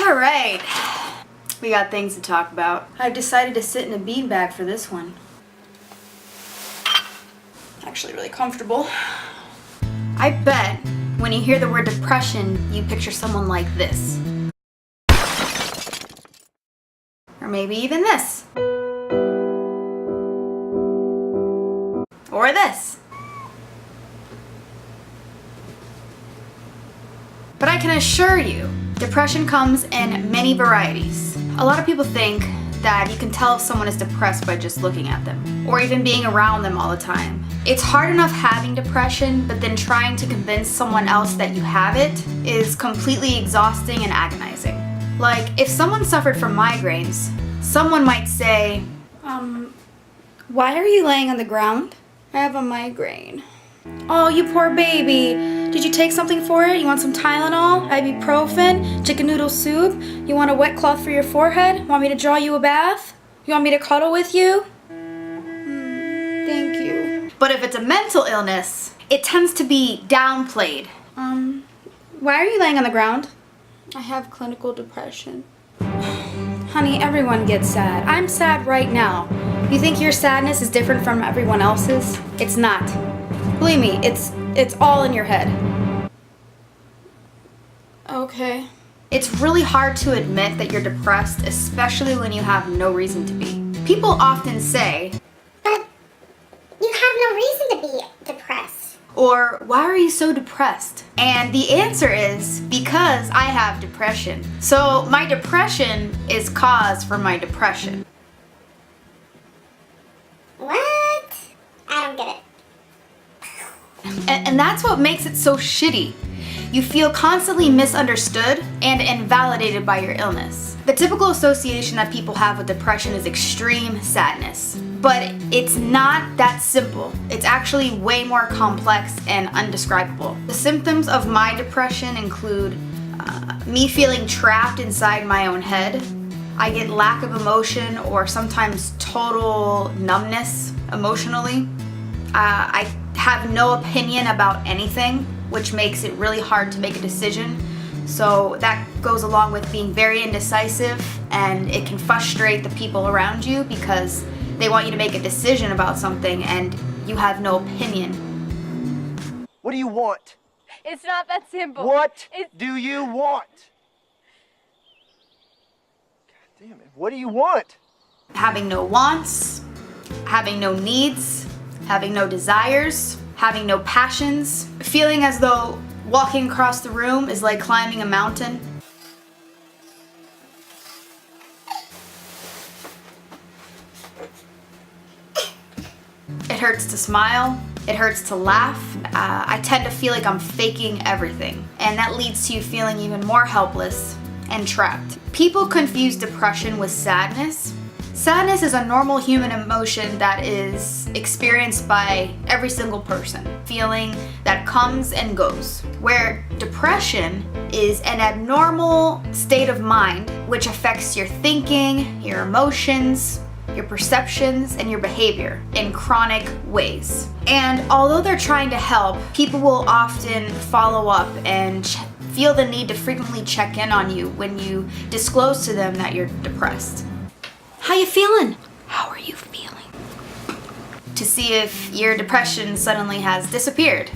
Alright, we got things to talk about. I've decided to sit in a beanbag for this one. Actually really comfortable. I bet when you hear the word depression, you picture someone like this. Or maybe even this. Or this. But I can assure you, depression comes in many varieties. A lot of people think that you can tell if someone is depressed by just looking at them, or even being around them all the time. It's hard enough having depression, but then trying to convince someone else that you have it is completely exhausting and agonizing. Like, if someone suffered from migraines, someone might say, why are you laying on the ground? I have a migraine. Oh, you poor baby. Did you take something for it? You want some Tylenol, ibuprofen, chicken noodle soup? You want a wet cloth for your forehead? Want me to draw you a bath? You want me to cuddle with you? Thank you. But if it's a mental illness, it tends to be downplayed. Why are you laying on the ground? I have clinical depression. Honey, everyone gets sad. I'm sad right now. You think your sadness is different from everyone else's? It's not. Believe me, it's all in your head. Okay. It's really hard to admit that you're depressed, especially when you have no reason to be. People often say, but you have no reason to be depressed. Or, why are you so depressed? And the answer is, because I have depression. So my depression is cause for my depression. What? I don't get it. And that's what makes it so shitty. You feel constantly misunderstood and invalidated by your illness. The typical association that people have with depression is extreme sadness. But it's not that simple. It's actually way more complex and undescribable. The symptoms of my depression include me feeling trapped inside my own head. I get lack of emotion or sometimes total numbness emotionally. I have no opinion about anything, which makes it really hard to make a decision. So that goes along with being very indecisive, and it can frustrate the people around you because they want you to make a decision about something and you have no opinion. What do you want? It's not that simple. What do you want? God damn it, what do you want? Having no wants, having no needs, having no desires, having no passions, feeling as though walking across the room is like climbing a mountain. It hurts to smile, it hurts to laugh. I tend to feel like I'm faking everything, and that leads to you feeling even more helpless and trapped. People confuse depression with sadness. Sadness is a normal human emotion that is experienced by every single person, feeling that comes and goes. Where depression is an abnormal state of mind which affects your thinking, your emotions, your perceptions, and your behavior in chronic ways. And although they're trying to help, people will often follow up and feel the need to frequently check in on you when you disclose to them that you're depressed. How you feeling? How are you feeling? To see if your depression suddenly has disappeared.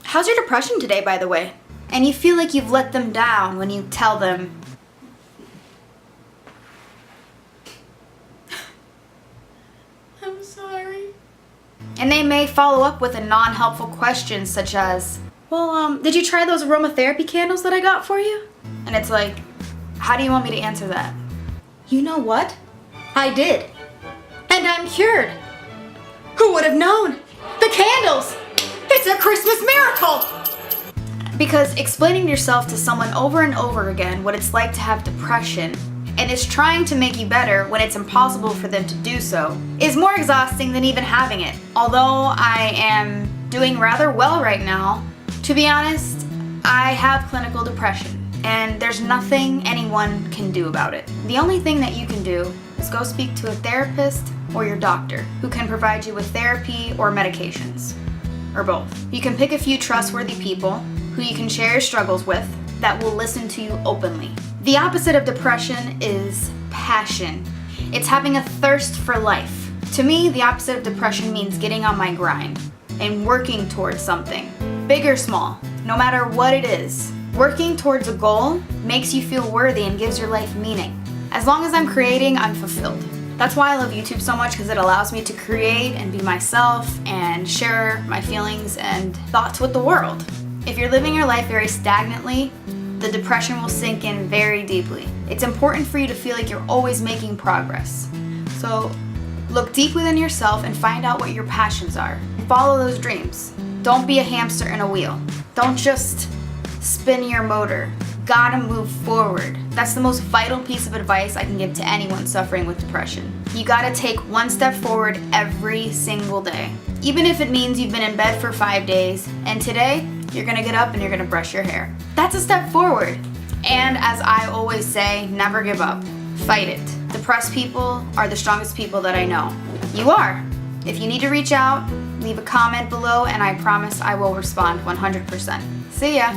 How's your depression today, by the way? And you feel like you've let them down when you tell them, I'm sorry. And they may follow up with a non-helpful question such as, well, did you try those aromatherapy candles that I got for you? And it's like, how do you want me to answer that? You know what? I did. And I'm cured. Who would have known? The candles! It's a Christmas miracle! Because explaining yourself to someone over and over again what it's like to have depression and is trying to make you better when it's impossible for them to do so is more exhausting than even having it. Although I am doing rather well right now, to be honest, I have clinical depression. And there's nothing anyone can do about it. The only thing that you can do is go speak to a therapist or your doctor who can provide you with therapy or medications, or both. You can pick a few trustworthy people who you can share your struggles with that will listen to you openly. The opposite of depression is passion. It's having a thirst for life. To me, the opposite of depression means getting on my grind and working towards something, big or small, no matter what it is. Working towards a goal makes you feel worthy and gives your life meaning. As long as I'm creating, I'm fulfilled. That's why I love YouTube so much, because it allows me to create and be myself and share my feelings and thoughts with the world. If you're living your life very stagnantly, the depression will sink in very deeply. It's important for you to feel like you're always making progress. So look deep within yourself and find out what your passions are. Follow those dreams. Don't be a hamster in a wheel. Don't just spin your motor. Gotta move forward. That's the most vital piece of advice I can give to anyone suffering with depression. You gotta take one step forward every single day. Even if it means you've been in bed for 5 days, and today, you're gonna get up and you're gonna brush your hair. That's a step forward. And as I always say, never give up. Fight it. Depressed people are the strongest people that I know. You are. If you need to reach out, leave a comment below and I promise I will respond 100%. See ya.